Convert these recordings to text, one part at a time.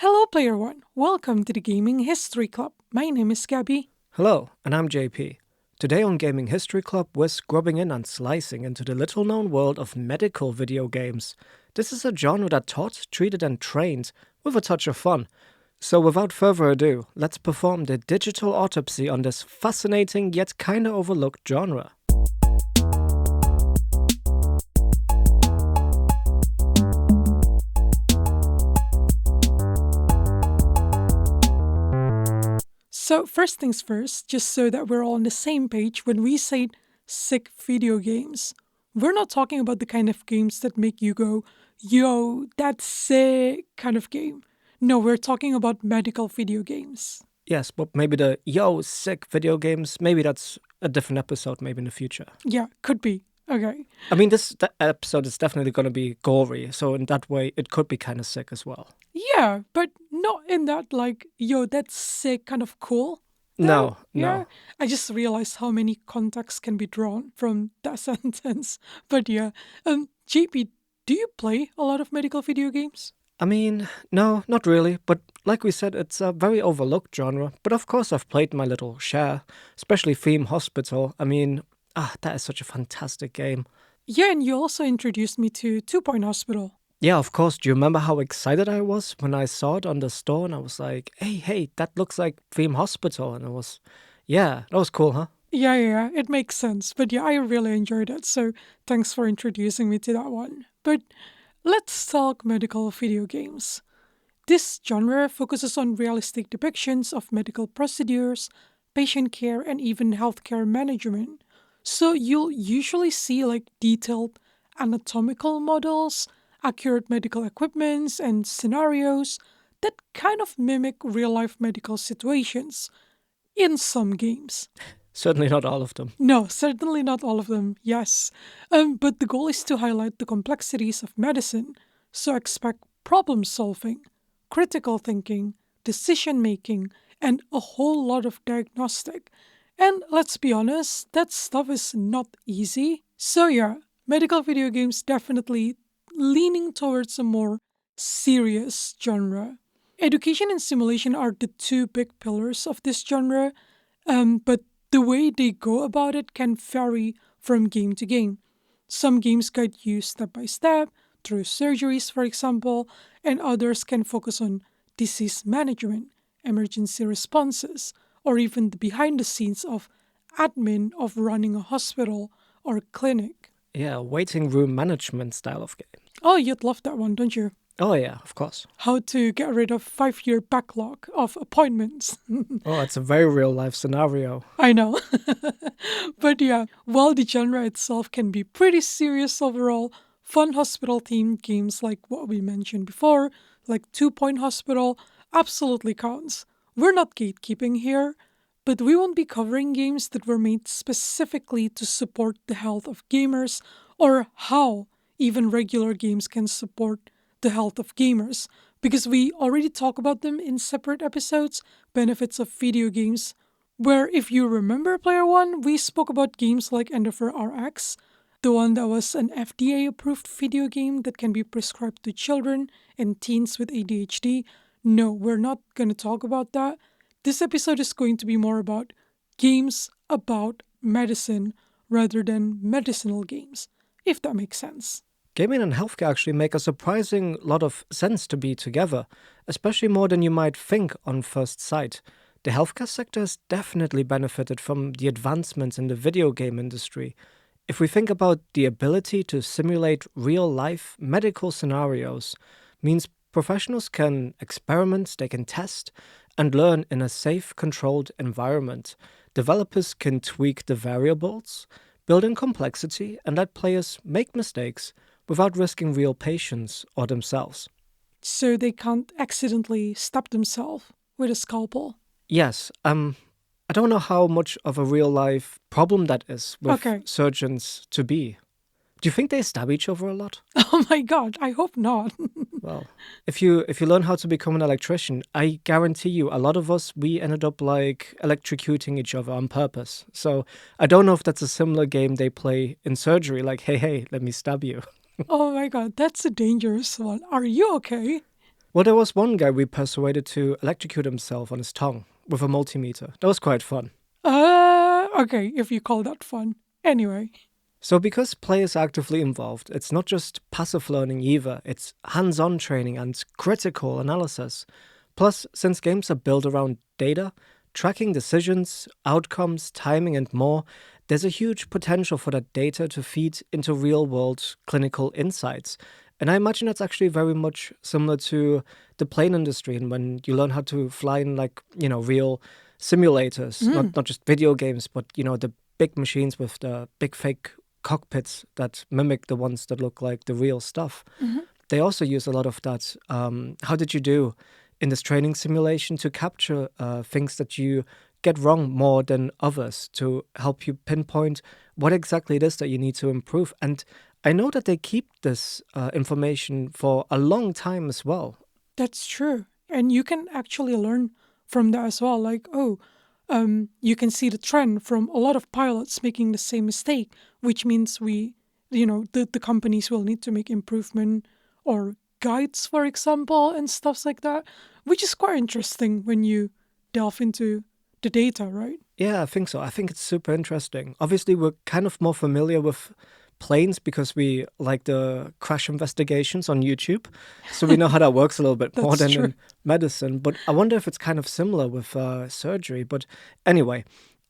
Hello, Player One. Welcome to the Gaming History Club. My name is Gabby. Hello, and I'm JP. Today on Gaming History Club, we're scrubbing in and slicing into the little known world of medical video games. This is a genre that taught, treated, and trained with a touch of fun. So, without further ado, let's perform the digital autopsy on this fascinating yet kinda overlooked genre. So, first things first, just so that we're all on the same page, when we say sick video games, we're not talking about the kind of games that make you go, yo, that's sick kind of game. No, we're talking about medical video games. Yes, but maybe the sick video games, maybe that's a different episode, maybe in the future. Yeah, could be. Okay. I mean, this episode is definitely going to be gory, so in that way, it could be kind of sick as well. Yeah, but not in that, like, yo, that's sick kind of cool. No. Yeah, I just realized how many contexts can be drawn from that sentence. But yeah, JP, do you play a lot of medical video games? I mean, no, not really, but like we said, it's a very overlooked genre. But of course, I've played my little share, especially Theme Hospital. I mean, that is such a fantastic game. Yeah, and you also introduced me to 2 Point Hospital. Yeah, of course. Do you remember how excited I was when I saw it on the store and I was like, hey, that looks like Theme Hospital? And that was cool, huh? Yeah, it makes sense. But yeah, I really enjoyed it. So thanks for introducing me to that one. But let's talk medical video games. This genre focuses on realistic depictions of medical procedures, patient care, and even healthcare management. So you'll usually see like detailed anatomical models, accurate medical equipments, and scenarios that kind of mimic real life medical situations in some games. Certainly not all of them. No, certainly not all of them, yes. But the goal is to highlight the complexities of medicine, so expect problem solving, critical thinking, decision making, and a whole lot of diagnostic. And let's be honest, that stuff is not easy. So, yeah, medical video games definitely leaning towards a more serious genre. Education and simulation are the two big pillars of this genre, but the way they go about it can vary from game to game. Some games guide you step by step through surgeries, for example, and others can focus on disease management, emergency responses, or even the behind the scenes of admin of running a hospital or clinic. Yeah, waiting room management style of game. Oh, you'd love that one, don't you? Oh, yeah, of course. How to get rid of 5-year backlog of appointments. Oh, it's a very real life scenario. I know. But yeah, while the genre itself can be pretty serious overall, fun hospital themed games like what we mentioned before, like 2 Point Hospital, absolutely counts. We're not gatekeeping here, but we won't be covering games that were made specifically to support the health of gamers or how even regular games can support the health of gamers, because we already talk about them in separate episodes, benefits of video games, where if you remember Player One, we spoke about games like Endeavor RX, the one that was an FDA approved video game that can be prescribed to children and teens with ADHD. No, we're not going to talk about that. This episode is going to be more about games about medicine rather than medicinal games, if that makes sense. Gaming and healthcare actually make a surprising lot of sense to be together, especially more than you might think on first sight. The healthcare sector has definitely benefited from the advancements in the video game industry. If we think about the ability to simulate real-life medical scenarios, means professionals can experiment, they can test, and learn in a safe, controlled environment. Developers can tweak the variables, build in complexity, and let players make mistakes without risking real patients or themselves. So they can't accidentally stab themselves with a scalpel. Yes, I don't know how much of a real life problem that is with surgeons to be. Do you think they stab each other a lot? Oh my god, I hope not. Well, if you learn how to become an electrician, I guarantee you a lot of us, we ended up like electrocuting each other on purpose. So I don't know if that's a similar game they play in surgery, like, hey, let me stab you. Oh my god, that's a dangerous one. Are you okay? Well, there was one guy we persuaded to electrocute himself on his tongue with a multimeter. That was quite fun. Okay, if you call that fun. Anyway. So, because play is actively involved, it's not just passive learning either, it's hands on training and critical analysis. Plus, since games are built around data, tracking decisions, outcomes, timing, and more, there's a huge potential for that data to feed into real world clinical insights. And I imagine that's actually very much similar to the plane industry and when you learn how to fly in real simulators, Mm, not just video games, but the big machines with the big fake cockpits that mimic the ones that look like the real stuff. mhm. They also use a lot of that. How did you do in this training simulation to capture things that you get wrong more than others to help you pinpoint what exactly it is that you need to improve? And I know that they keep this information for a long time as well. That's true. And you can actually learn from that as well. Like, oh, you can see the trend from a lot of pilots making the same mistake, which means the companies will need to make improvement or guides, for example, and stuff like that, which is quite interesting when you delve into the data, right? Yeah, I think so. I think it's super interesting. Obviously, we're kind of more familiar with planes because we like the crash investigations on YouTube. So we know how that works a little bit more That's than true. in medicine. But I wonder if it's kind of similar with surgery. But anyway,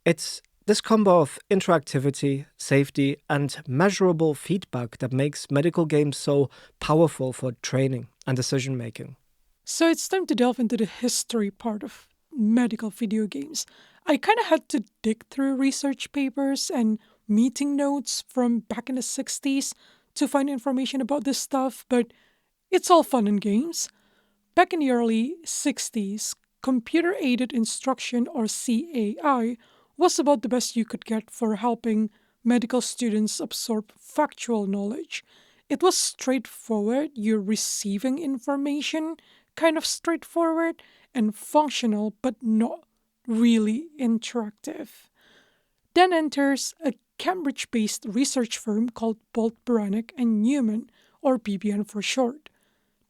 it's this combo of interactivity, safety, and measurable feedback that makes medical games so powerful for training and decision making. So it's time to delve into the history part of medical video games. I kind of had to dig through research papers and meeting notes from back in the 60s to find information about this stuff, but it's all fun and games. Back in the early 60s, computer aided instruction, or CAI, was about the best you could get for helping medical students absorb factual knowledge. It was straightforward, you're receiving information, kind of straightforward and functional, but not really interactive. Then enters a Cambridge based research firm called Bolt Beranek and Newman, or BBN for short.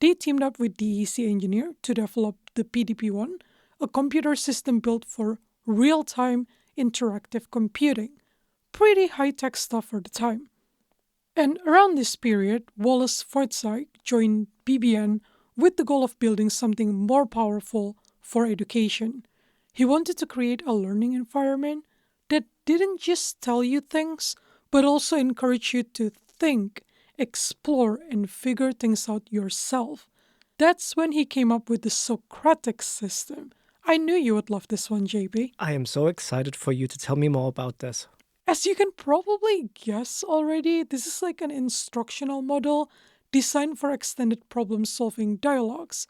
They teamed up with DEC engineer to develop the PDP-1, a computer system built for real-time interactive computing. Pretty high-tech stuff for the time. And around this period, Wallace Forsythe joined BBN with the goal of building something more powerful for education. He wanted to create a learning environment that didn't just tell you things, but also encourage you to think, explore, and figure things out yourself. That's when he came up with the Socratic system. I knew you would love this one, JB. I am so excited for you to tell me more about this. As you can probably guess already, this is like an instructional model designed for extended problem solving dialogues.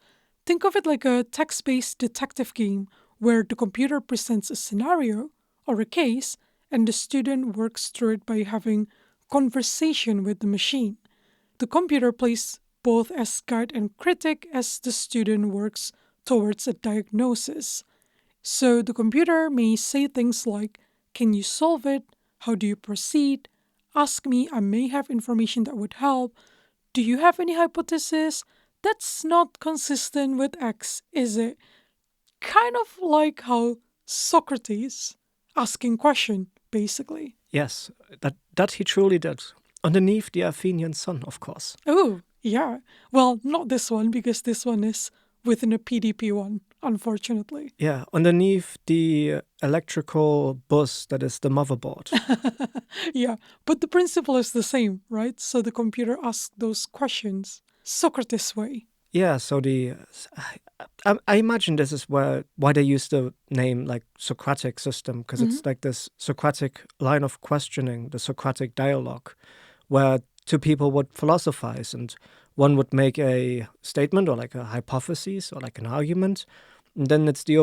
Think of it like a text based detective game where the computer presents a scenario or a case and the student works through it by having conversation with the machine. The computer plays both as guide and critic as the student works towards a diagnosis. So the computer may say things like, can you solve it? How do you proceed? Ask me, I may have information that would help. Do you have any hypothesis? That's not consistent with X, is it? Kind of like how Socrates asking question, basically. Yes, that he truly did. Underneath the Athenian sun, of course. Oh, yeah. Well, not this one because this one is within a PDP-1, unfortunately. Yeah, underneath the electrical bus that is the motherboard. Yeah, but the principle is the same, right? So the computer asks those questions Socrates way. Yeah, so I imagine this is why they use the name like Socratic system because Mhm. it's like this Socratic line of questioning, the Socratic dialogue, where two people would philosophize and one would make a statement or like a hypothesis or like an argument, and then it's the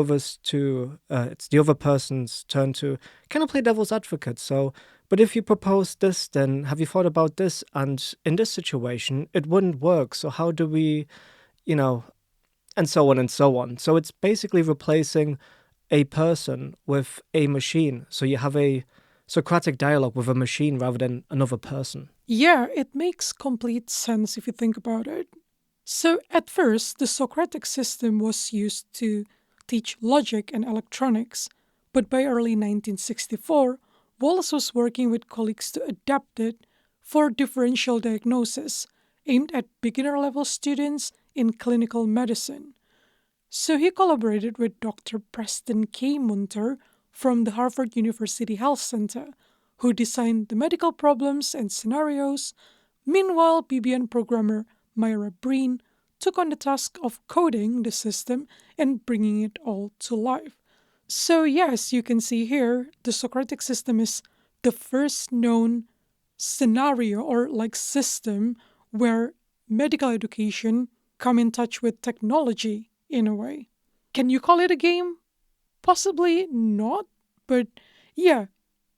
other person's turn to kind of play devil's advocate. So, but if you propose this, then have you thought about this? And in this situation, it wouldn't work. So how do we, you know, and so on and so on. So it's basically replacing a person with a machine. So you have a Socratic dialogue with a machine rather than another person. Yeah, it makes complete sense if you think about it. So, at first, the Socratic system was used to teach logic and electronics, but by early 1964, Wallace was working with colleagues to adapt it for differential diagnosis aimed at beginner level students in clinical medicine. So he collaborated with Dr. Preston K. Munter from the Harvard University Health Center, who designed the medical problems and scenarios. Meanwhile, BBN programmer Myra Breen took on the task of coding the system and bringing it all to life. So, yes, you can see here the Socratic system is the first known scenario or like system where medical education come in touch with technology in a way. Can you call it a game? Possibly not, but yeah,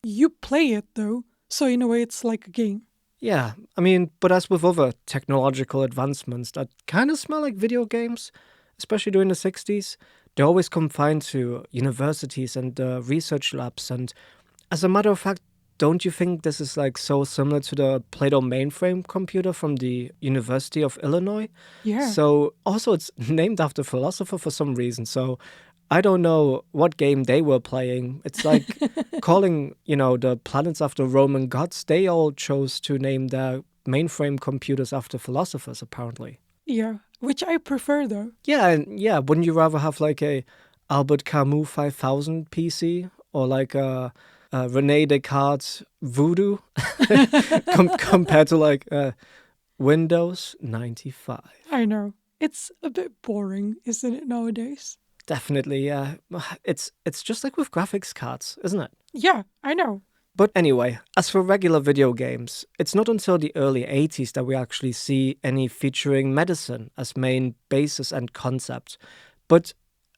you play it though, so in a way it's like a game. Yeah, I mean, but as with other technological advancements that kind of smell like video games, especially during the 60s, they're always confined to universities and research labs. And as a matter of fact, don't you think this is like so similar to the Plato mainframe computer from the University of Illinois? Yeah. So, also, it's named after a philosopher for some reason. So, I don't know what game they were playing. It's like calling, the planets after Roman gods. They all chose to name their mainframe computers after philosophers, apparently. Yeah, which I prefer though. Yeah, and yeah, wouldn't you rather have like a Albert Camus 5000 PC or like a Rene Descartes Voodoo compared to like Windows 95? I know. It's a bit boring, isn't it, nowadays? Definitely, yeah. It's just like with graphics cards, isn't it? Yeah, I know. But anyway, as for regular video games, it's not until the early 80s that we actually see any featuring medicine as main basis and concept. But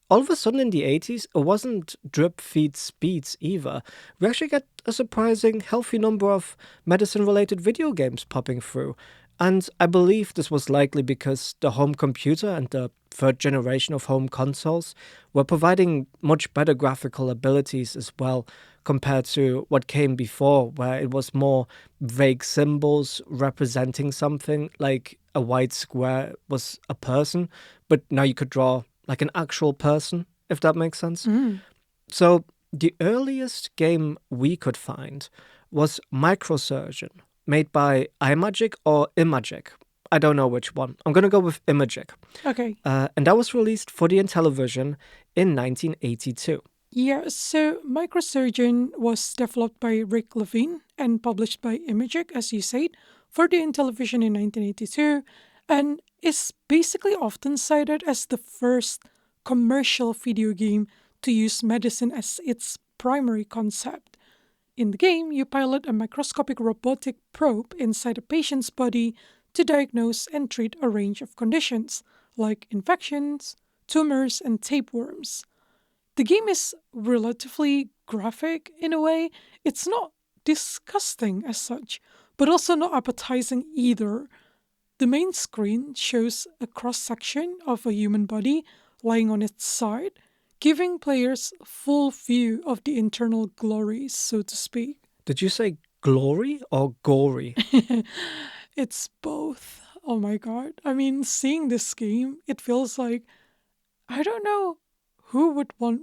all of a sudden in the 80s, it wasn't drip feed speeds either. We actually get a surprising healthy number of medicine related video games popping through. And I believe this was likely because the home computer and the third generation of home consoles were providing much better graphical abilities as well compared to what came before, where it was more vague symbols representing something, like a white square was a person, but now you could draw like an actual person, if that makes sense. Mm. So the earliest game we could find was Microsurgeon, made by iMagic or Imagic. I don't know which one. I'm going to go with Imagic. Okay. And that was released for the Intellivision in 1982. Yeah, so Microsurgeon was developed by Rick Levine and published by Imagic, as you said, for the Intellivision in 1982, and is basically often cited as the first commercial video game to use medicine as its primary concept. In the game, you pilot a microscopic robotic probe inside a patient's body to diagnose and treat a range of conditions, like infections, tumors, and tapeworms. The game is relatively graphic in a way. It's not disgusting as such, but also not appetizing either. The main screen shows a cross section of a human body lying on its side, giving players full view of the internal glories, so to speak. Did you say glory or gory? It's both. Oh my god. I mean, seeing this game, it feels like I don't know who would want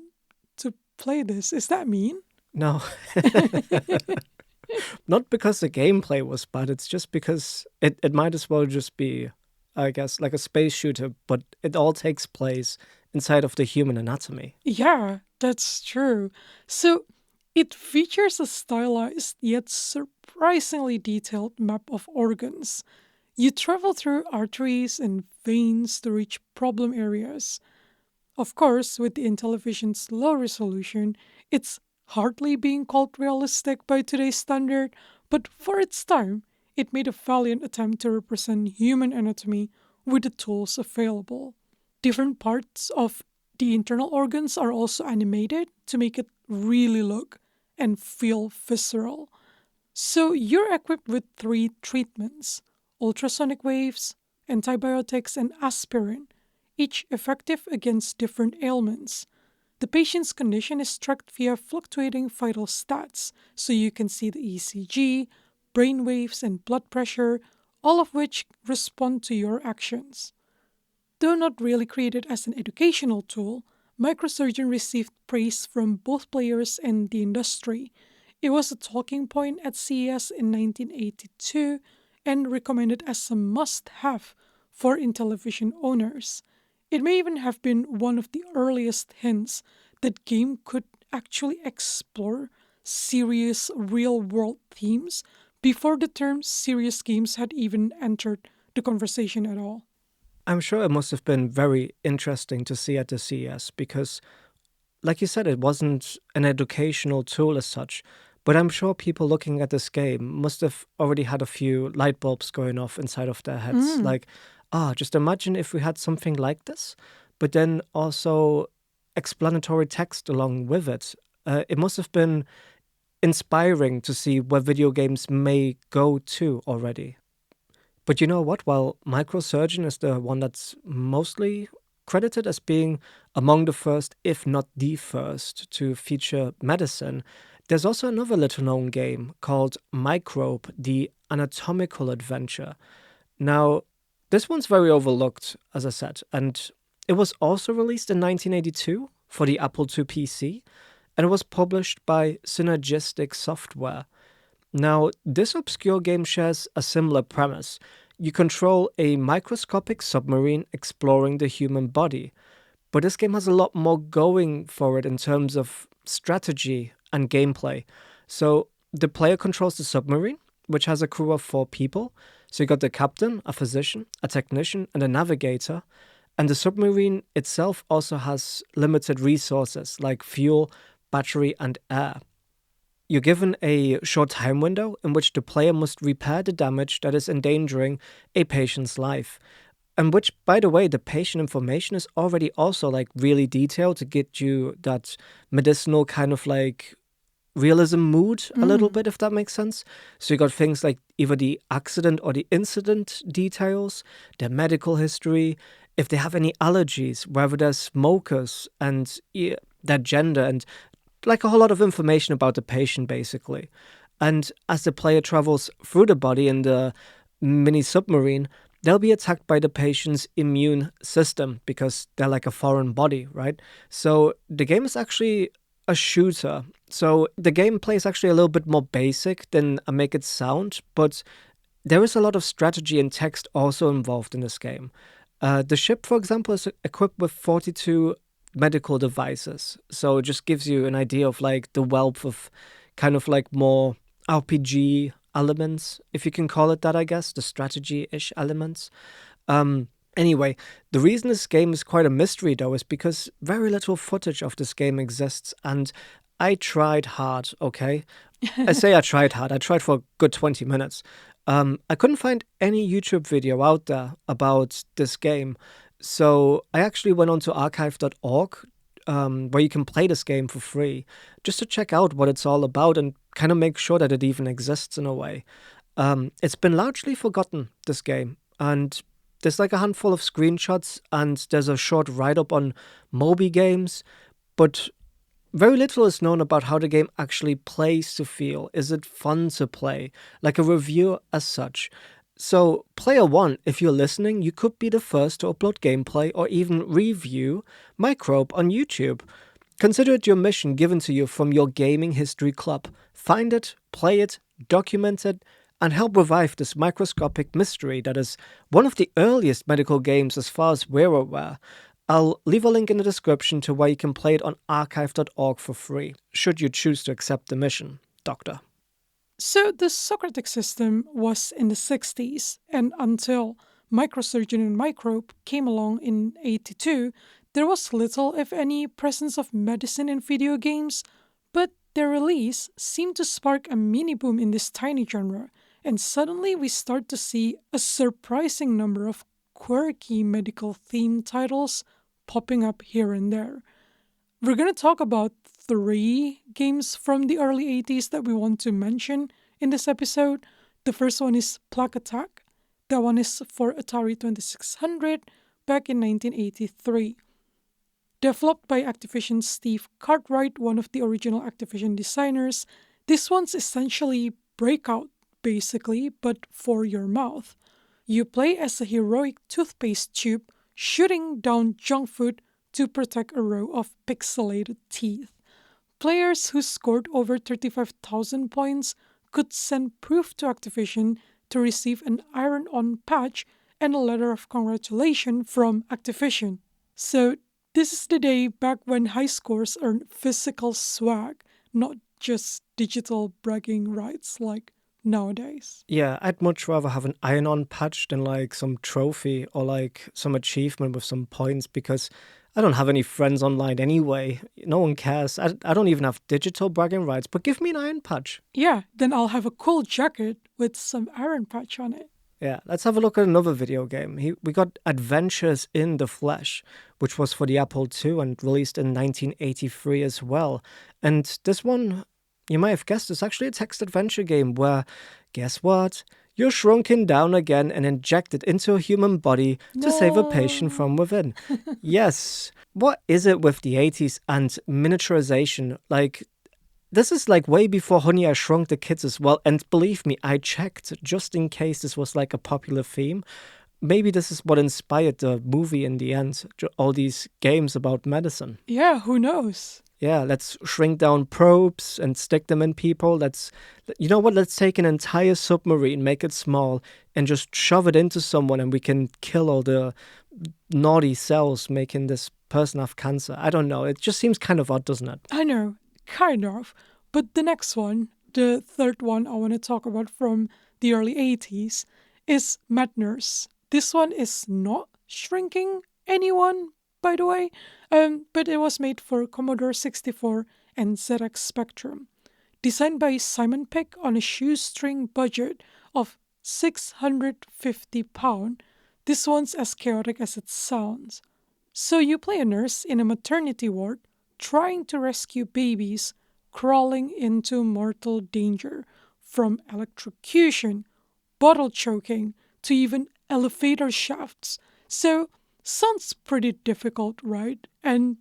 to play this. Is that mean? No. Not because the gameplay was bad, it's just because it might as well just be, I guess, like a space shooter, but it all takes place inside of the human anatomy. Yeah, that's true. So it features a stylized yet surprisingly detailed map of organs. You travel through arteries and veins to reach problem areas. Of course, with the Intellivision's low resolution, it's hardly being called realistic by today's standard, but for its time, it made a valiant attempt to represent human anatomy with the tools available. Different parts of the internal organs are also animated to make it really look and feel visceral. So you're equipped with three treatments: ultrasonic waves, antibiotics, and aspirin, each effective against different ailments. The patient's condition is tracked via fluctuating vital stats, so you can see the ECG, brain waves, and blood pressure, all of which respond to your actions. Though not really created as an educational tool, Microsurgeon received praise from both players and the industry. It was a talking point at CES in 1982 and recommended as a must have for Intellivision owners. It may even have been one of the earliest hints that game could actually explore serious real world themes before the term serious games had even entered the conversation at all. I'm sure it must have been very interesting to see at the CES because, like you said, it wasn't an educational tool as such. But I'm sure people looking at this game must have already had a few light bulbs going off inside of their heads. Mm. Like, just imagine if we had something like this, but then also explanatory text along with it. It must have been inspiring to see where video games may go to already. But you know what? While microsurgeon is the one that's mostly credited as being among the first, if not the first, to feature medicine, there's also another little known game called Microbe, the Anatomical Adventure. Now, this one's very overlooked, as I said, and it was also released in 1982 for the Apple II PC, and it was published by Synergistic Software. Now, this obscure game shares a similar premise. You control a microscopic submarine exploring the human body, but this game has a lot more going for it in terms of strategy and gameplay. So, the player controls the submarine, which has a crew of 4 people. So, you got the captain, a physician, a technician, and a navigator. And the submarine itself also has limited resources like fuel, battery, and air. You're given a short time window in which the player must repair the damage that is endangering a patient's life. And which, by the way, the patient information is already also like really detailed to get you that medicinal kind of like realism mood a little Mm. bit, if that makes sense. So you got things like either the accident or the incident details, their medical history, if they have any allergies, whether they're smokers, and their gender, and like a whole lot of information about the patient, basically. And as the player travels through the body in the mini submarine, they'll be attacked by the patient's immune system because they're like a foreign body, right? So the game is actually a shooter. So the gameplay is actually a little bit more basic than I make it sound, but there is a lot of strategy and text also involved in this game. The ship, for example, is equipped with 42 medical devices. So it just gives you an idea of like the wealth of kind of like more RPG elements, if you can call it that, I guess, the strategy ish elements. Um, anyway, the reason this game is quite a mystery though is because very little footage of this game exists, and I tried hard, okay? I say I tried hard. I tried for a good 20 minutes. I couldn't find any YouTube video out there about this game. So I actually went on to archive.org, where you can play this game for free, just to check out what it's all about and kind of make sure that it even exists in a way. It's been largely forgotten, this game. And there's like a handful of screenshots, and there's a short write up on Moby Games, but very little is known about how the game actually plays to feel. Is it fun to play? Like a review as such. So, player one, if you're listening, you could be the first to upload gameplay or even review Microbe on YouTube. Consider it your mission given to you from your gaming history club. Find it, play it, document it, and help revive this microscopic mystery that is one of the earliest medical games as far as we're aware. I'll leave a link in the description to where you can play it on archive.org for free, should you choose to accept the mission, Doctor. So the Socratic system was in the 60s, and until Microsurgeon and Microbe came along in 82, there was little, if any, presence of medicine in video games, but their release seemed to spark a mini boom in this tiny genre, and suddenly we start to see a surprising number of quirky medical themed titles popping up here and there. We're going to talk about 3 games from the early 80s that we want to mention in this episode. The first one is Plague Attack. That one is for Atari 2600 back in 1983. Developed by Activision's Steve Cartwright, one of the original Activision designers, this one's essentially Breakout, basically, but for your mouth. You play as a heroic toothpaste tube shooting down junk food to protect a row of pixelated teeth. Players who scored over 35,000 points could send proof to Activision to receive an iron on patch and a letter of congratulation from Activision. So, this is the day back when high scores earned physical swag, not just digital bragging rights like nowadays. Yeah, I'd much rather have an iron-on patch than like some trophy or like some achievement with some points because I don't have any friends online anyway. No one cares. I don't even have digital bragging rights, but give me an iron patch. Yeah, then I'll have a cool jacket with some iron patch on it. Yeah, let's have a look at another video game. We got Adventures in the Flesh, which was for the Apple II and released in 1983 as well. And this one, you might have guessed, is actually a text adventure game where, guess what? You're shrunken down again and injected into a human body to save a patient No. from within. Yes. What is it with the 80s and miniaturization? Like, this is like way before Honey, I Shrunk the Kids as well. And believe me, I checked just in case this was like a popular theme. Maybe this is what inspired the movie in the end. All these games about medicine. Yeah, who knows? Yeah, let's shrink down probes and stick them in people. You know what? Let's take an entire submarine, make it small, and just shove it into someone, and we can kill all the naughty cells making this person have cancer. I don't know. It just seems kind of odd, doesn't it? I know, kind of. But the next one, the third one I want to talk about from the early 80s, is Madness. This one is not shrinking anyone, by the way, but it was made for Commodore 64 and ZX Spectrum. Designed by Simon Peck on a shoestring budget of £650, this one's as chaotic as it sounds. So you play a nurse in a maternity ward trying to rescue babies crawling into mortal danger from electrocution, bottle choking, to even elevator shafts. So, sounds pretty difficult, right? And,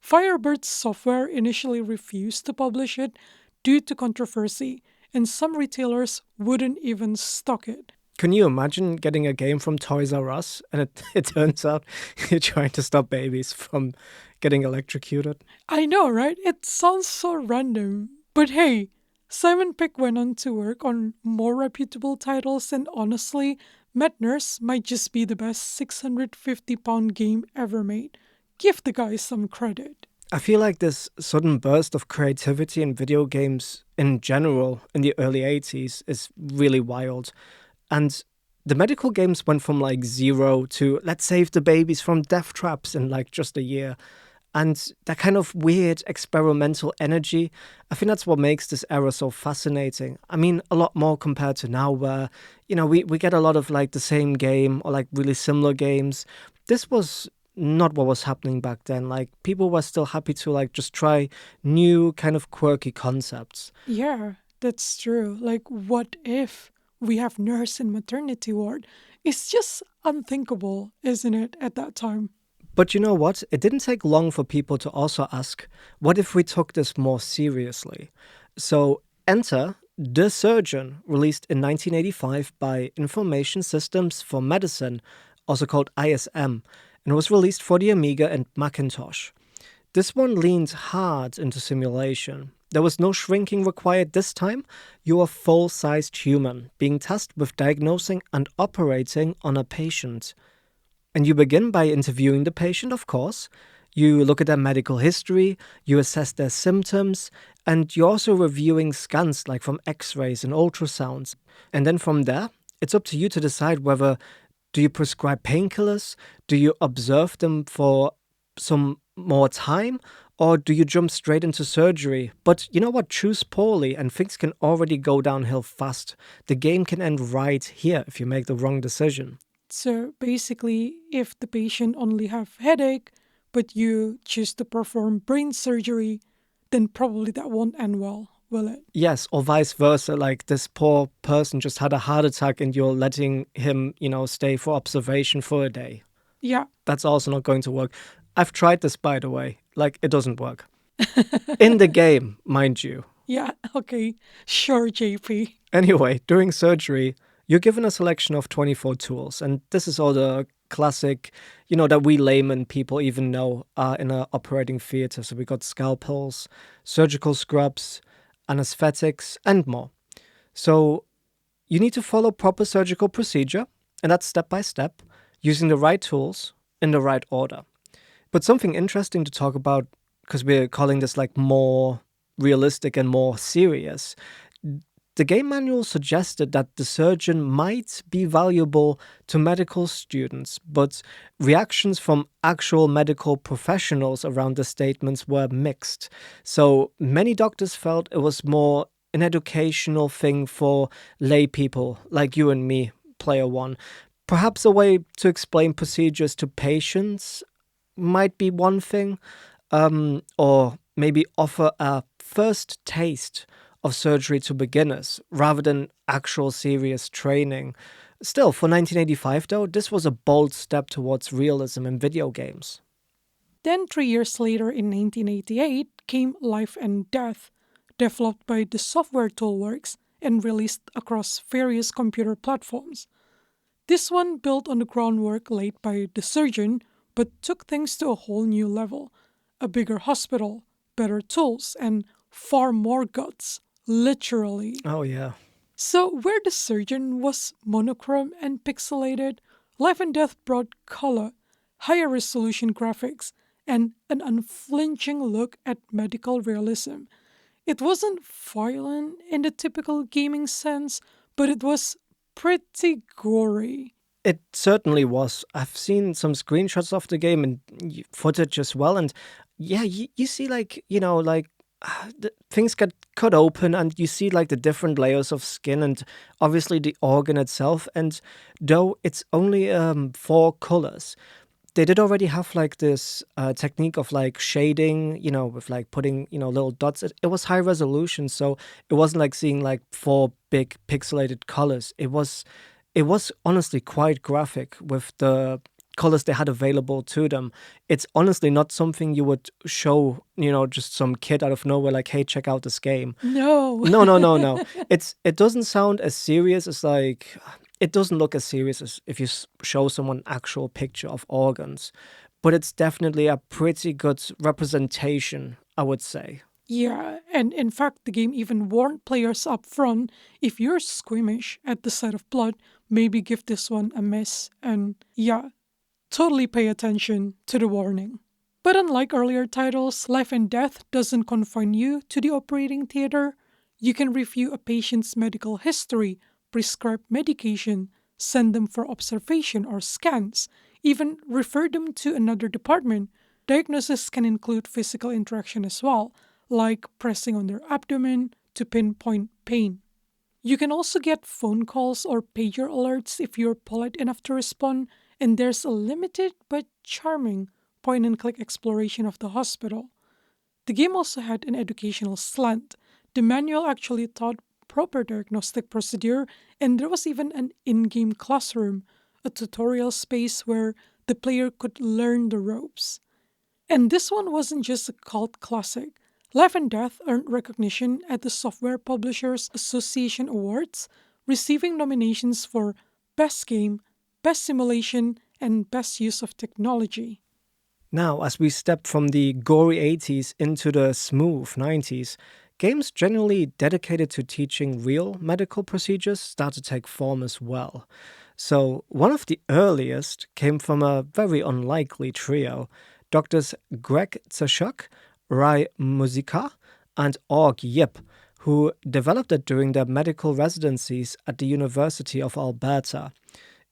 Firebird's software initially refused to publish it due to controversy, and some retailers wouldn't even stock it. Can you imagine getting a game from Toys R Us and it turns out you're trying to stop babies from getting electrocuted? I know, right? It sounds so random. But hey, Simon Peck went on to work on more reputable titles, and honestly, Madness might just be the best £650 game ever made. Give the guy some credit. I feel like this sudden burst of creativity in video games in general in the early 80s is really wild. And the medical games went from like zero to let's save the babies from death traps in like just a year. And that kind of weird experimental energy, I think that's what makes this era so fascinating. I mean, a lot more compared to now where, we get a lot of like the same game or like really similar games. This was not what was happening back then. Like people were still happy to like just try new kind of quirky concepts. Yeah, that's true. Like, what if we have nurse in maternity ward? It's just unthinkable, isn't it, at that time? But you know what? It didn't take long for people to also ask, what if we took this more seriously? So enter The Surgeon, released in 1985 by Information Systems for Medicine, also called ISM, and was released for the Amiga and Macintosh. This one leaned hard into simulation. There was no shrinking required this time. You are a full-sized human, being tasked with diagnosing and operating on a patient. And you begin by interviewing the patient, of course. You look at their medical history, you assess their symptoms, and you're also reviewing scans like from x-rays and ultrasounds. And then from there, it's up to you to decide whether do you prescribe painkillers, do you observe them for some more time, or do you jump straight into surgery? But you know what? Choose poorly and things can already go downhill fast. The game can end right here if you make the wrong decision. So basically, if the patient only have headache, but you choose to perform brain surgery, then probably that won't end well, will it? Yes, or vice versa. Like this poor person just had a heart attack and you're letting him, stay for observation for a day. Yeah. That's also not going to work. I've tried this, by the way. Like, it doesn't work. In the game, mind you. Yeah, okay. Sure, JP. Anyway, during surgery, you're given a selection of 24 tools, and this is all the classic, that we layman people even know in an operating theater. So we got scalpels, surgical scrubs, anesthetics, and more. So you need to follow proper surgical procedure, and that's step by step, using the right tools in the right order. But something interesting to talk about, because we're calling this like more realistic and more serious, the game manual suggested that the surgeon might be valuable to medical students, but reactions from actual medical professionals around the statements were mixed. So many doctors felt it was more an educational thing for lay people like you and me, player one. Perhaps a way to explain procedures to patients might be one thing, or maybe offer a first taste of surgery to beginners rather than actual serious training. Still, for 1985, though, this was a bold step towards realism in video games. Then, 3 years later, in 1988, came Life and Death, developed by the software Toolworks and released across various computer platforms. This one built on the groundwork laid by the surgeon, but took things to a whole new level. A bigger hospital, better tools, and far more guts, literally. Oh, yeah. So, where the surgeon was monochrome and pixelated, Life and Death brought color, higher resolution graphics, and an unflinching look at medical realism. It wasn't violent in the typical gaming sense, but it was pretty gory. It certainly was. I've seen some screenshots of the game and footage as well. And yeah, you see, like, things get cut open and you see, like, the different layers of skin and obviously the organ itself. And though it's only four colors, they did already have like this technique of like shading, with like putting, little dots. It was high resolution, so it wasn't like seeing like four big pixelated colors. It was honestly quite graphic with the colors they had available to them. It's honestly not something you would show, just some kid out of nowhere like, hey, check out this game. No. No, no, no, no. It doesn't sound as serious as like it doesn't look as serious as if you show someone an actual picture of organs, but it's definitely a pretty good representation, I would say. Yeah, and in fact, the game even warned players up front, if you're squeamish at the sight of blood, maybe give this one a miss. And yeah, totally pay attention to the warning. But unlike earlier titles, Life and Death doesn't confine you to the operating theater. You can review a patient's medical history, prescribe medication, send them for observation or scans, even refer them to another department. Diagnosis can include physical interaction as well, like pressing on their abdomen to pinpoint pain. You can also get phone calls or pager alerts if you're polite enough to respond, and there's a limited but charming point and click exploration of the hospital. The game also had an educational slant. The manual actually taught proper diagnostic procedure, and there was even an in game classroom, a tutorial space where the player could learn the ropes. And this one wasn't just a cult classic. Life and Death earned recognition at the Software Publishers Association Awards, receiving nominations for Best Game, Best Simulation, and Best Use of Technology. Now, as we step from the gory 80s into the smooth 90s, games generally dedicated to teaching real medical procedures start to take form as well. So, one of the earliest came from a very unlikely trio, Doctors Greg Zashuk, Rai Muzika, and Org Yip, who developed it during their medical residencies at the University of Alberta.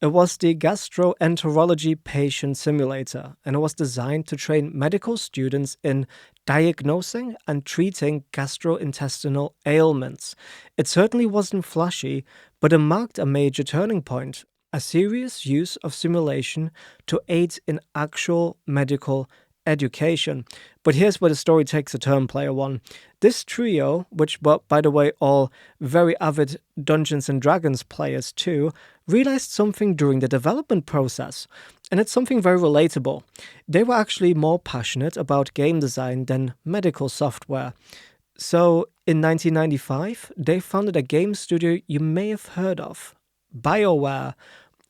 It was the gastroenterology patient simulator, and it was designed to train medical students in diagnosing and treating gastrointestinal ailments. It certainly wasn't flashy, but it marked a major turning point, a serious use of simulation to aid in actual medical education. But here's where the story takes a turn, player one. This trio, which were, by the way, all very avid Dungeons and Dragons players too, realized something during the development process. And it's something very relatable. They were actually more passionate about game design than medical software. So in 1995, they founded a game studio you may have heard of, BioWare.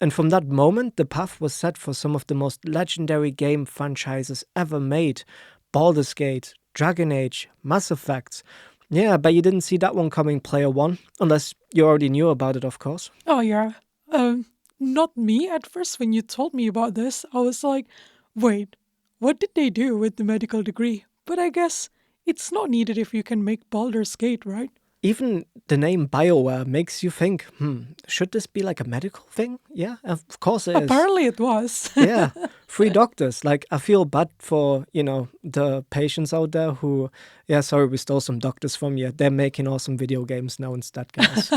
And from that moment, the path was set for some of the most legendary game franchises ever made. Baldur's Gate, Dragon Age, Mass Effect. Yeah, I bet you didn't see that one coming, Player One, unless you already knew about it, of course. Oh, yeah. Um, Not me at first. When you told me about this, I was like, wait, what did they do with the medical degree? But I guess it's not needed if you can make Baldur's Gate, right? Even the name BioWare makes you think, should this be like a medical thing? Yeah, of course it is. Apparently it was. Yeah, three doctors. Like, I feel bad for, the patients out there who, yeah, sorry, we stole some doctors from you. They're making awesome video games now instead, guys.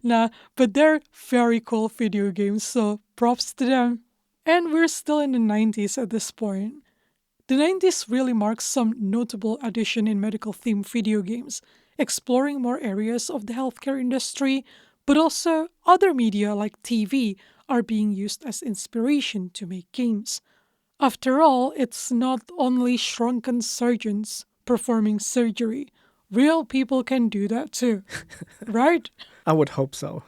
Nah, but they're very cool video games, so props to them. And we're still in the 90s at this point. The 90s really marks some notable addition in medical themed video games, exploring more areas of the healthcare industry, but also other media like TV are being used as inspiration to make games. After all, it's not only shrunken surgeons performing surgery. Real people can do that too, right? I would hope so.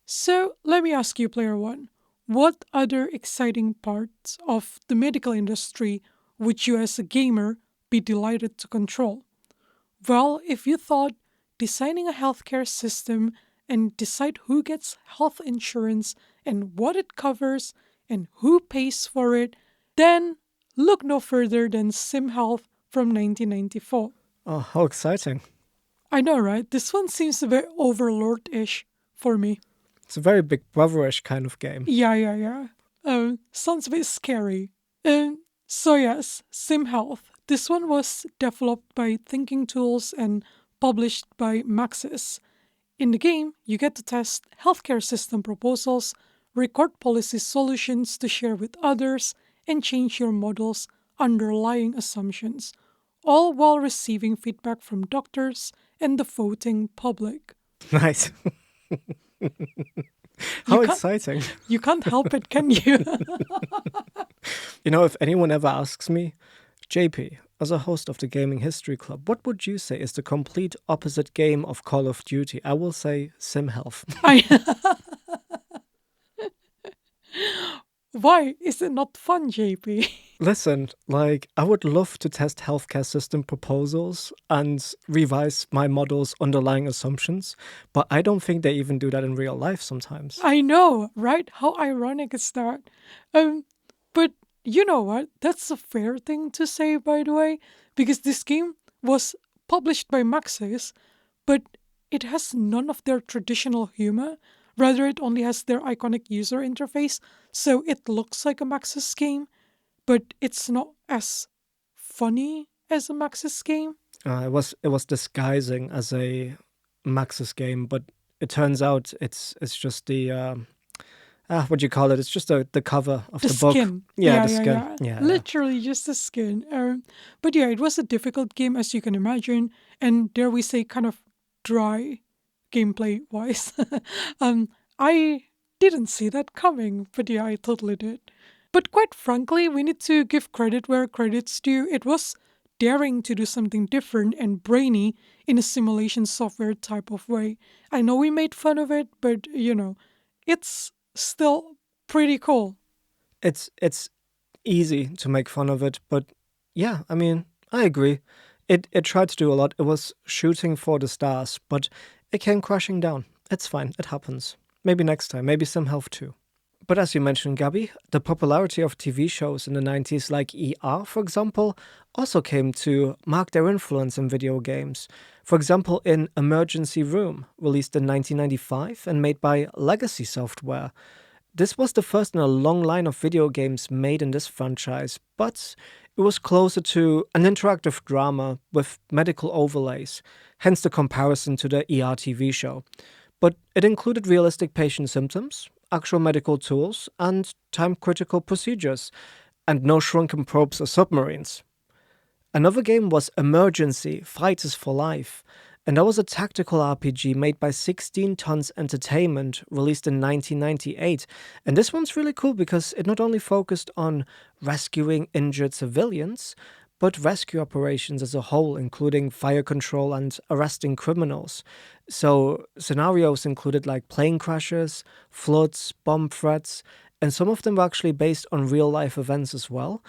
So let me ask you, Player One, what other exciting parts of the medical industry would you, as a gamer, be delighted to control? Well, if you thought designing a healthcare system and decide who gets health insurance and what it covers and who pays for it, then look no further than SimHealth from 1994. Oh, how exciting. I know, right? This one seems a bit overlord ish for me. It's a very big brotherish kind of game. Yeah. Sounds a bit scary. So yes, SimHealth. This one was developed by Thinking Tools and published by Maxis. In the game, you get to test healthcare system proposals, record policy solutions to share with others, and change your model's underlying assumptions, all while receiving feedback from doctors and the voting public. Nice. You How can't, exciting. you can't help it, can you? If anyone ever asks me, JP, as a host of the Gaming History Club, what would you say is the complete opposite game of Call of Duty? I will say SimHealth. I, why is it not fun, JP? Listen, I would love to test healthcare system proposals and revise my model's underlying assumptions, but I don't think they even do that in real life sometimes. I know, right? How ironic is that? But you know what? That's a fair thing to say, by the way, because this game was published by Maxis, but it has none of their traditional humor. Rather, it only has their iconic user interface, so it looks like a Maxis game, but it's not as funny as a Maxis game. It was disguising as a Maxis game, but it turns out it's just the what do you call it? It's just the cover of The the book. skin. Yeah, the skin. Yeah. Literally just the skin. But yeah, it was a difficult game, as you can imagine, and dare we say, kind of dry gameplay wise. I didn't see that coming, but yeah, I totally did. But quite frankly, we need to give credit where credit's due. It was daring to do something different and brainy in a simulation software type of way. I know we made fun of it, but it's still pretty cool. It's easy to make fun of it, but yeah, I mean, I agree. It tried to do a lot. It was shooting for the stars, but it came crashing down. It's fine. It happens. Maybe next time. Maybe some health too. But as you mentioned, Gabby, the popularity of TV shows in the 90s, like ER, for example, also came to mark their influence in video games. For example, in Emergency Room, released in 1995 and made by Legacy Software. This was the first in a long line of video games made in this franchise, but it was closer to an interactive drama with medical overlays, hence the comparison to the ER TV show. But it included realistic patient symptoms, actual medical tools, and time-critical procedures, and no shrunken probes or submarines. Another game was Emergency Fighters for Life, and that was a tactical RPG made by 16 Tons Entertainment, released in 1998. And this one's really cool because it not only focused on rescuing injured civilians, but rescue operations as a whole, including fire control and arresting criminals. So, scenarios included like plane crashes, floods, bomb threats, and some of them were actually based on real life events as well.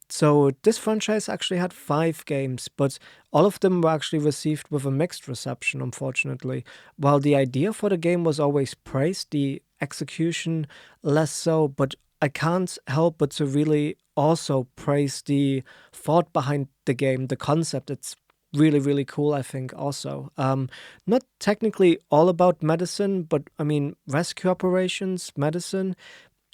So, this franchise actually had 5 games, but all of them were actually received with a mixed reception, unfortunately. While the idea for the game was always praised, the execution less so, but I can't help but to really also praise the thought behind the game, the concept. It's really, really cool, I think, also. Not technically all about medicine, but I mean, rescue operations, medicine.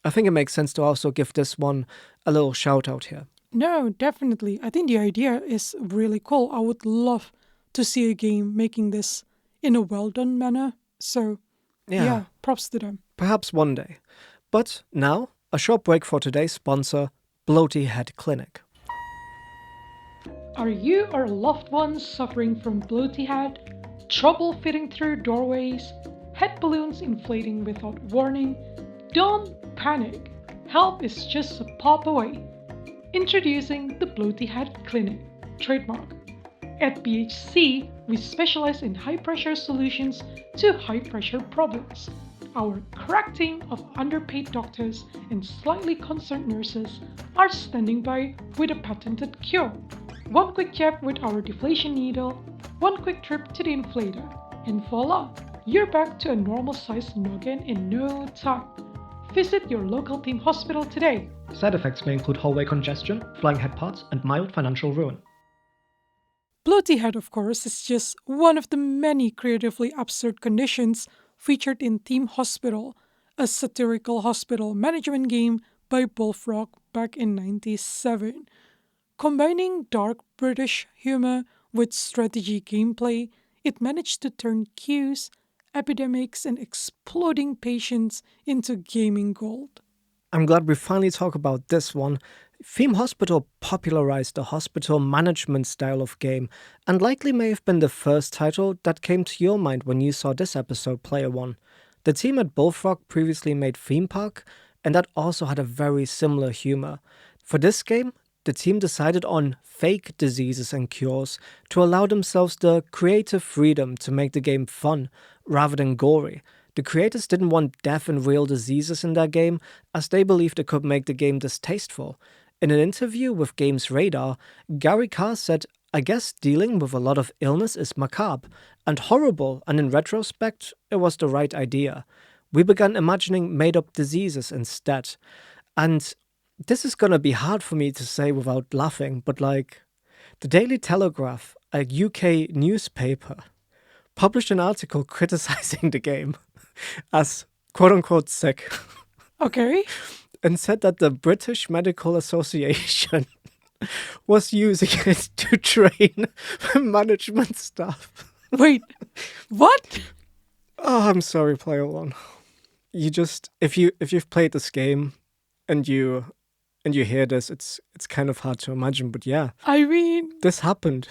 I think it makes sense to also give this one a little shout out here. No, definitely. I think the idea is really cool. I would love to see a game making this in a well done manner. So, Yeah, yeah, props to them. perhaps one day. But now, a short break for today's sponsor, Bloaty Head Clinic. Are you or loved ones suffering from bloaty head, trouble fitting through doorways, head balloons inflating without warning? Don't panic. Help is just a pop away. Introducing the Bloaty Head Clinic, trademark. At BHC, we specialize in high pressure solutions to high pressure problems. Our crack team of underpaid doctors and slightly concerned nurses are standing by with a patented cure. One quick jab with our deflation needle, one quick trip to the inflator, and voila, you're back to a normal sized noggin in no time. Visit your local team hospital today. Side effects may include hallway congestion, flying head parts, and mild financial ruin. Bloaty head, of course, is just one of the many creatively absurd conditions featured in Team Hospital, a satirical hospital management game by Bullfrog back in '97. Combining dark British humor with strategy gameplay, it managed to turn queues, epidemics, and exploding patients into gaming gold. I'm glad we finally talk about this one. Theme Hospital popularized the hospital management style of game, and likely may have been the first title that came to your mind when you saw this episode, Player One. The team at Bullfrog previously made Theme Park, and that also had a very similar humor. For this game, the team decided on fake diseases and cures to allow themselves the creative freedom to make the game fun rather than gory. The creators didn't want death and real diseases in their game, as they believed it could make the game distasteful. In an interview with Games Radar, Gary Carr said, "I guess dealing with a lot of illness is macabre and horrible, and in retrospect, it was the right idea. We began imagining made up diseases instead." And this is gonna be hard for me to say without laughing, but like, the Daily Telegraph, a UK newspaper, published an article criticizing the game as quote unquote sick Okay, and said that the British Medical Association was using it to train management staff. wait, what? Oh, I'm sorry, Player One. You just if you've played this game and you hear this, it's kind of hard to imagine, but yeah, I mean, this happened.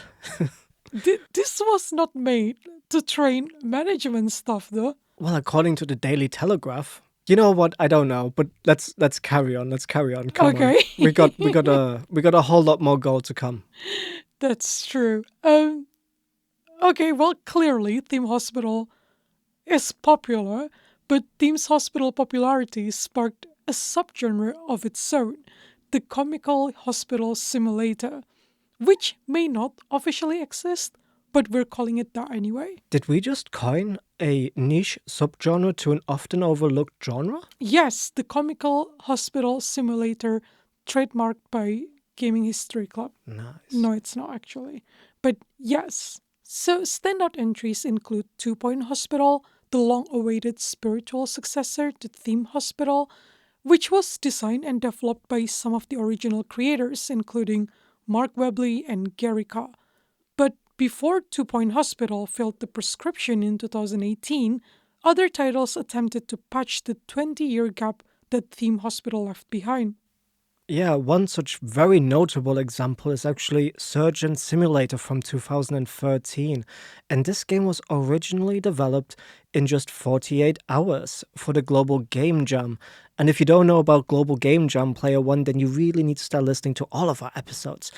this was not made to train management stuff, though. Well, according to the Daily Telegraph. You know what? I don't know, but let's carry on. Let's carry on. Come on. Okay. We got a whole lot more gold to come. That's true. Okay, well, clearly, Theme Hospital is popular, but Theme's Hospital popularity sparked a subgenre of its own, the comical hospital simulator, which may not officially exist, but we're calling it that anyway. Did we just coin a niche subgenre to an often overlooked genre? Yes, the comical hospital simulator, trademarked by Gaming History Club. Nice. No, it's not actually. But yes. So standout entries include Two Point Hospital, the long awaited spiritual successor to Theme Hospital, which was designed and developed by some of the original creators, including Mark Webley and Gary Carr. But before Two Point Hospital filled the prescription in 2018, other titles attempted to patch the 20-year gap that Theme Hospital left behind. Yeah, one such very notable example is actually Surgeon Simulator from 2013. And this game was originally developed in just 48 hours for the Global Game Jam. And if you don't know about Global Game Jam Player One, then you really need to start listening to all of our episodes.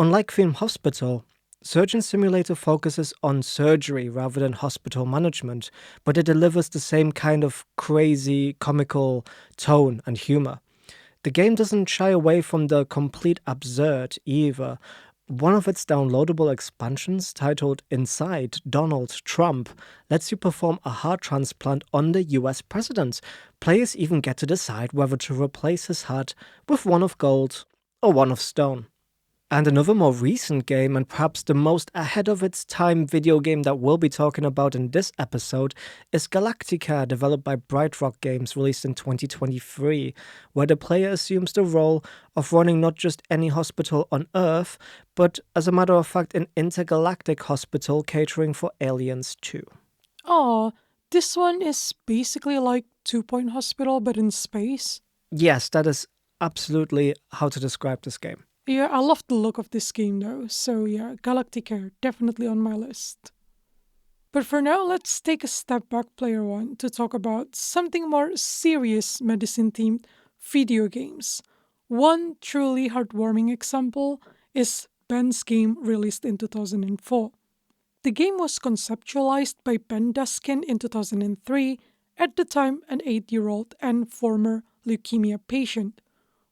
Unlike Film Hospital, Surgeon Simulator focuses on surgery rather than hospital management, but it delivers the same kind of crazy, comical tone and humor. The game doesn't shy away from the complete absurd either. One of its downloadable expansions, titled Inside Donald Trump, lets you perform a heart transplant on the US president. Players even get to decide whether to replace his heart with one of gold or one of stone. And another more recent game, and perhaps the most ahead of its time video game that we'll be talking about in this episode, is Galactica, developed by Bright Rock Games, released in 2023, where the player assumes the role of running not just any hospital on Earth, but as a matter of fact, an intergalactic hospital catering for aliens too. Oh, this one is basically like Two Point Hospital but in space. Yes, that is absolutely how to describe this game. Yeah, I love the look of this game though, so yeah, Galactica definitely on my list. But for now, let's take a step back, Player One, to talk about something more serious medicine themed video games. One truly heartwarming example is Ben's game released in 2004. The game was conceptualized by Ben Duskin in 2003, at the time an 8-year-old and former leukemia patient.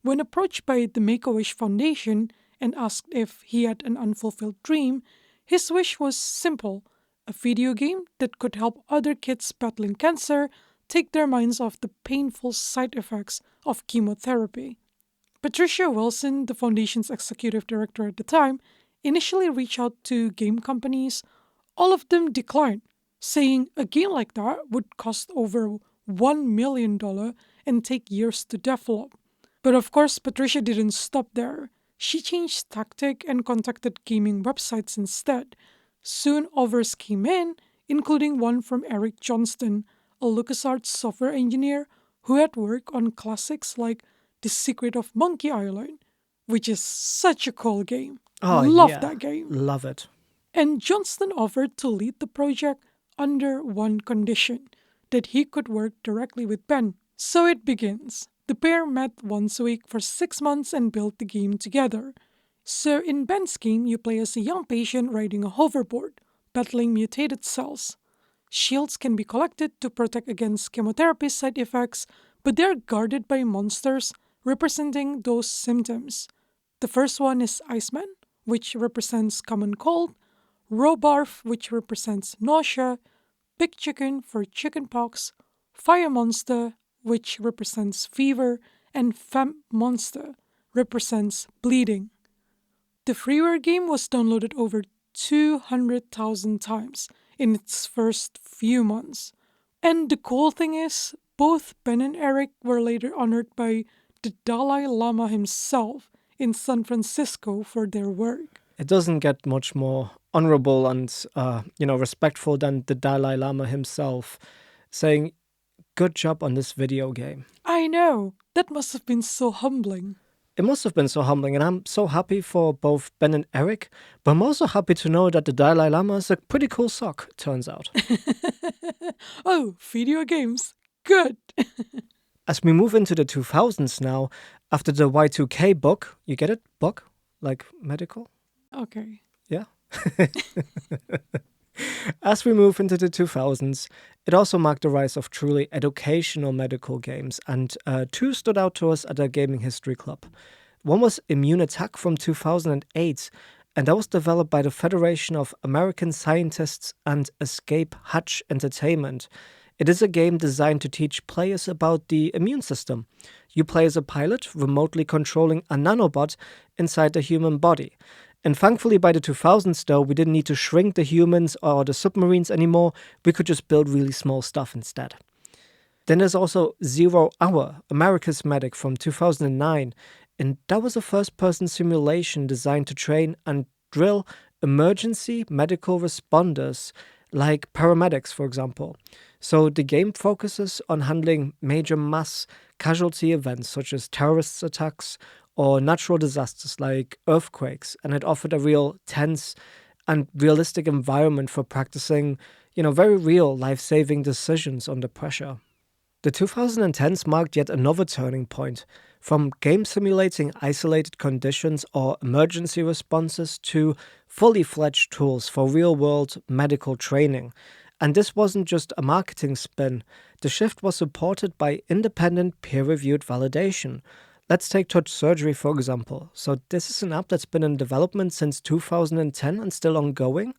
When approached by the Make-A-Wish Foundation and asked if he had an unfulfilled dream, his wish was simple: a video game that could help other kids battling cancer take their minds off the painful side effects of chemotherapy. Patricia Wilson, the foundation's executive director at the time, initially reached out to game companies. All of them declined, saying a game like that would cost over $1 million and take years to develop. But of course, Patricia didn't stop there. She changed tactic and contacted gaming websites instead. Soon offers came in, including one from Eric Johnston, a LucasArts software engineer who had worked on classics like The Secret of Monkey Island, which is such a cool game. Oh, Love yeah. that game. Love it. And Johnston offered to lead the project under one condition: that he could work directly with Ben. So it begins. The pair met once a week for 6 months and built the game together. So in Ben's game, you play as a young patient riding a hoverboard, battling mutated cells. Shields can be collected to protect against chemotherapy side effects, but they're guarded by monsters representing those symptoms. The first one is Iceman, which represents common cold, Robarf, which represents nausea, Big Chicken for chickenpox, Fire Monster, which represents fever, and Fem Monster represents bleeding. The freeware game was downloaded over 200,000 times in its first few months. And the cool thing is, both Ben and Eric were later honored by the Dalai Lama himself in San Francisco for their work. It doesn't get much more honorable and, respectful than the Dalai Lama himself saying, "Good job on this video game." I know, that must have been so humbling. It must have been so humbling, and I'm so happy for both Ben and Eric, but I'm also happy to know that the Dalai Lama is a pretty cool sock, turns out. Oh, video games. Good. As we move into the 2000s now, after the Y2K book, you get it? Book? Like medical? Okay. Yeah. As we move into the 2000s, it also marked the rise of truly educational medical games, and two stood out to us at our Gaming History Club. One was Immune Attack from 2008, and that was developed by the Federation of American Scientists and Escape Hatch Entertainment. It is a game designed to teach players about the immune system. You play as a pilot, remotely controlling a nanobot inside the human body. And thankfully, by the 2000s, though, we didn't need to shrink the humans or the submarines anymore. We could just build really small stuff instead. Then there's also 0 Hour, America's Medic from 2009. And that was a first-person simulation designed to train and drill emergency medical responders, like paramedics, for example. So the game focuses on handling major mass casualty events such as terrorist attacks or natural disasters like earthquakes, and it offered a real tense and realistic environment for practicing, very real life-saving decisions under pressure. The 2010s marked yet another turning point. from game simulating isolated conditions or emergency responses to fully fledged tools for real world medical training. And this wasn't just a marketing spin, the shift was supported by independent peer reviewed validation. Let's take Touch Surgery, for example. So, this is an app that's been in development since 2010 and still ongoing.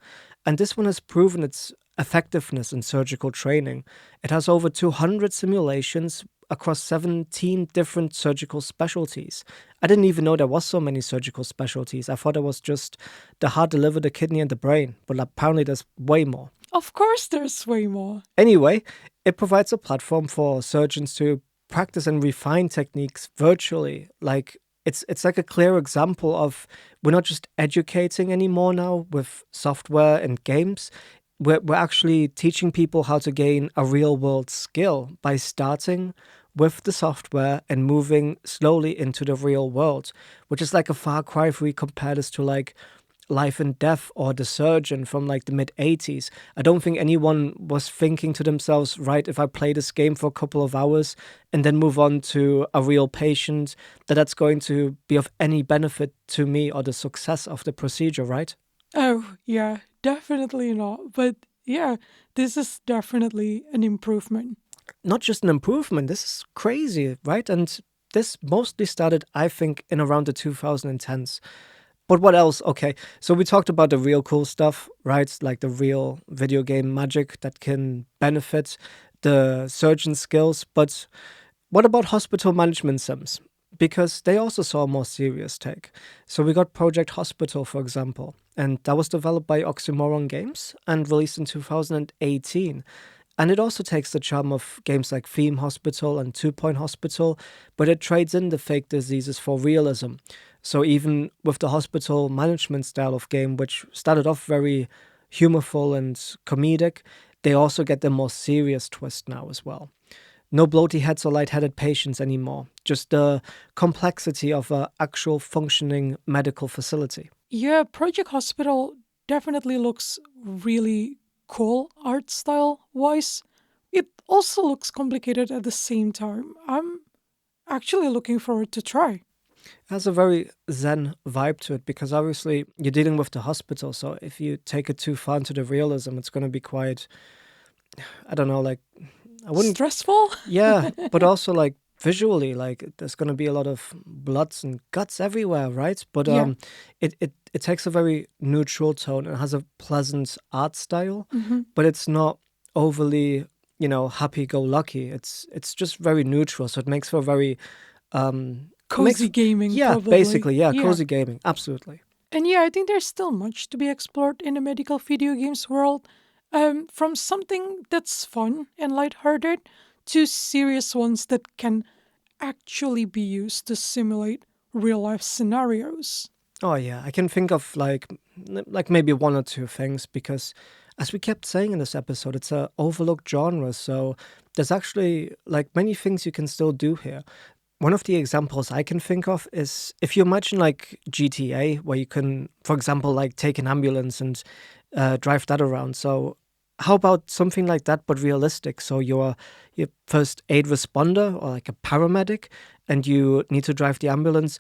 And this one has proven its effectiveness in surgical training. It has over 200 simulations across 17 different surgical specialties. I didn't even know there was so many surgical specialties. I thought it was just the heart, the liver, the kidney, and the brain. But apparently, there's way more. Of course, there's way more. Anyway, it provides a platform for surgeons to practice and refine techniques virtually. Like it's like a clear example of we're not just educating anymore now with software and games. We're actually teaching people how to gain a real world skill by starting with the software and moving slowly into the real world, which is like a far cry if we compare this to like Life and Death or The Surgeon from like the mid 80s. I don't think anyone was thinking to themselves, right, if I play this game for a couple of hours and then move on to a real patient, that's going to be of any benefit to me or the success of the procedure, right? Oh, yeah, definitely not. But yeah, this is definitely an improvement. Not just an improvement, this is crazy, right? And this mostly started, I think, in around the 2010s. But what else? Okay, so we talked about the real cool stuff, right? Like the real video game magic that can benefit the surgeon skills. But what about hospital management sims? Because they also saw a more serious take. So we got Project Hospital, for example, and that was developed by Oxymoron Games and released in 2018. And it also takes the charm of games like Theme Hospital and Two Point Hospital, but it trades in the fake diseases for realism. So even with the hospital management style of game, which started off very humorful and comedic, they also get the more serious twist now as well. No bloaty heads or lightheaded patients anymore, just the complexity of an actual functioning medical facility. Yeah, Project Hospital definitely looks really cool art style wise. It also looks complicated at the same time. I'm actually looking forward to try. It has a very zen vibe to it because obviously you're dealing with the hospital. So if you take it too far into the realism, it's going to be quite, I don't know, like, I wouldn't, Stressful? yeah, but also like visually, like there's going to be a lot of bloods and guts everywhere, right? But Yeah. it takes a very neutral tone and has a pleasant art style, Hmm. but it's not overly, happy go lucky. It's just very neutral. So it makes for a very, it makes, Cozy gaming, yeah, probably. basically, yeah, Yeah. cozy gaming, absolutely. And yeah, I think there's still much to be explored in the medical video games world. From something that's fun and lighthearted to serious ones that can actually be used to simulate real life scenarios. Oh yeah, I can think of like maybe one or two things because as we kept saying in this episode, it's a overlooked genre, so there's actually like many things you can still do here. One of the examples I can think of is if you imagine like GTA, where you can, for example, like take an ambulance and drive that around. So how about something like that, but realistic? So you're your first aid responder or like a paramedic, and you need to drive the ambulance,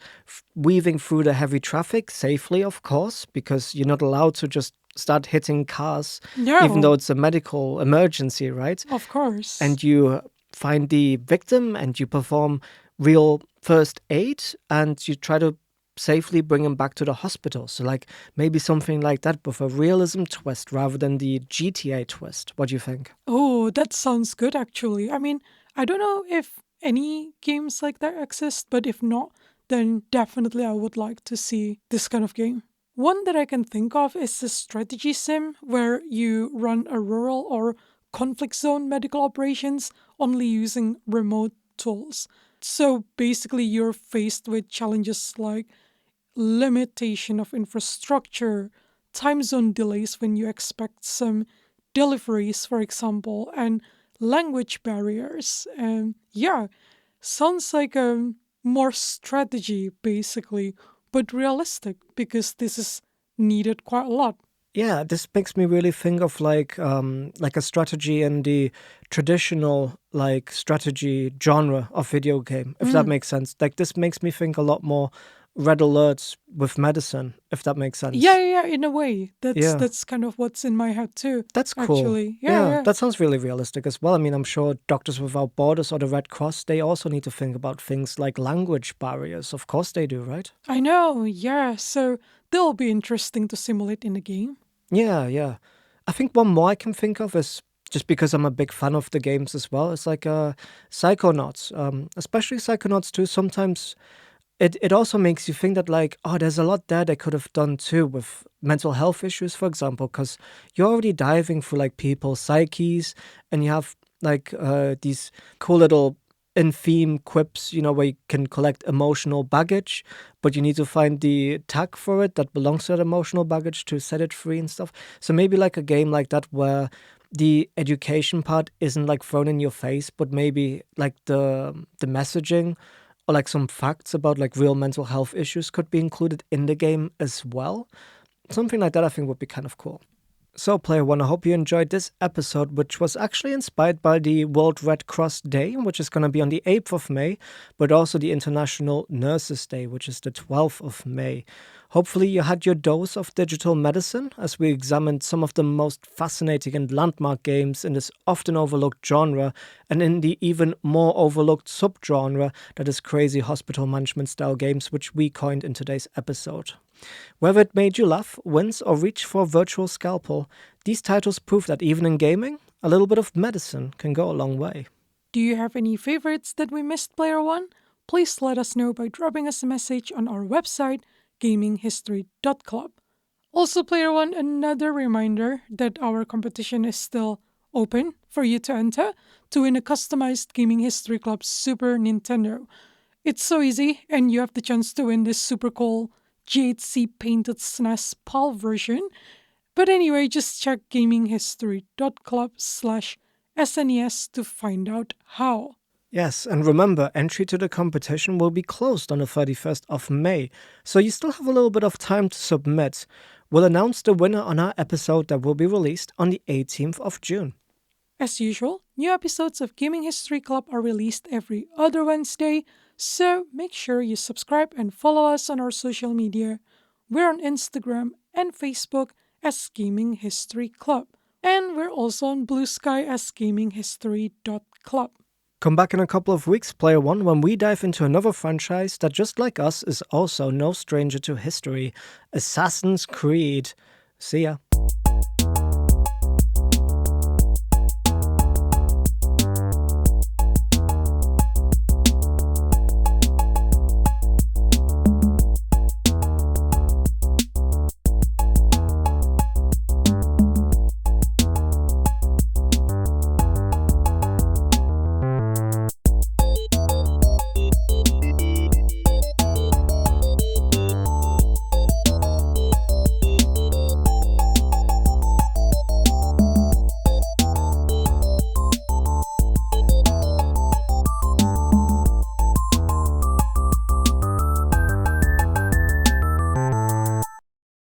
weaving through the heavy traffic safely, of course, because you're not allowed to just start hitting cars, even though No, it's a medical emergency, right? of course. And you find the victim and you perform real first aid and you try to safely bring him back to the hospital. So, like maybe something like that with a realism twist rather than the GTA twist. What do you think? Oh, that sounds good actually. I mean, I don't know if any games like that exist, but if not, then definitely I would like to see this kind of game. One that I can think of is a strategy sim where you run a rural or conflict zone medical operations only using remote tools. So basically, you're faced with challenges like limitation of infrastructure, time zone delays when you expect some deliveries, for example, and language barriers. And yeah, sounds like a more strategy basically, but realistic because this is needed quite a lot. Yeah, this makes me really think of like a strategy in the traditional like strategy genre of video game, if that Mm. makes sense. Like this makes me think a lot more red alerts with medicine, if that makes Yeah, sense. yeah, yeah, in a way. That's Yeah, that's kind of what's in my head too, that's cool. actually. Yeah, Yeah, yeah. that sounds really realistic as well. I mean, I'm sure Doctors Without Borders or the Red Cross, they also need to think about things like language barriers. Of course they do, right? I know, yeah. So they'll be interesting to simulate in the game. Yeah, yeah. I think one more I can think of is just because I'm a big fan of the games as well. It's like Psychonauts, especially Psychonauts 2. Sometimes it also makes you think that like, oh, there's a lot there they could have done too with mental health issues, for example, because you're already diving through like people's psyches, and you have like these cool little in theme quips, where you can collect emotional baggage, but you need to find the tag for it that belongs to that emotional baggage to set it free and stuff. So maybe like a game like that where the education part isn't like thrown in your face, but maybe like the messaging or like some facts about like real mental health issues could be included in the game as well. Something like that I think would be kind of cool. So, Player One, I hope you enjoyed this episode, which was actually inspired by the World Red Cross Day, which is going to be on the 8th of May, but also the International Nurses Day, which is the 12th of May. Hopefully, you had your dose of digital medicine as we examined some of the most fascinating and landmark games in this often overlooked genre and in the even more overlooked subgenre that is crazy hospital management style games, which we coined in today's episode. Whether it made you laugh, wince, or reach for a virtual scalpel, these titles prove that even in gaming, a little bit of medicine can go a long way. Do you have any favorites that we missed, Player One? Please let us know by dropping us a message on our website, gaminghistory.club. Also, Player One, another reminder that our competition is still open for you to enter to win a customized Gaming History Club Super Nintendo. It's so easy, and you have the chance to win this super cool GHC painted SNES PAL version. But anyway, just check gaminghistory.club/SNES to find out how. Yes, and remember, entry to the competition will be closed on the 31st of May, so you still have a little bit of time to submit. We'll announce the winner on our episode that will be released on the 18th of June. As usual, new episodes of Gaming History Club are released every other Wednesday, so make sure you subscribe and follow us on our social media. We're on Instagram and Facebook as Gaming History Club, and we're also on Blue Sky as gaminghistory.club. Come back in a couple of weeks, Player One, when we dive into another franchise that, just like us, is also no stranger to history: Assassin's Creed. See ya.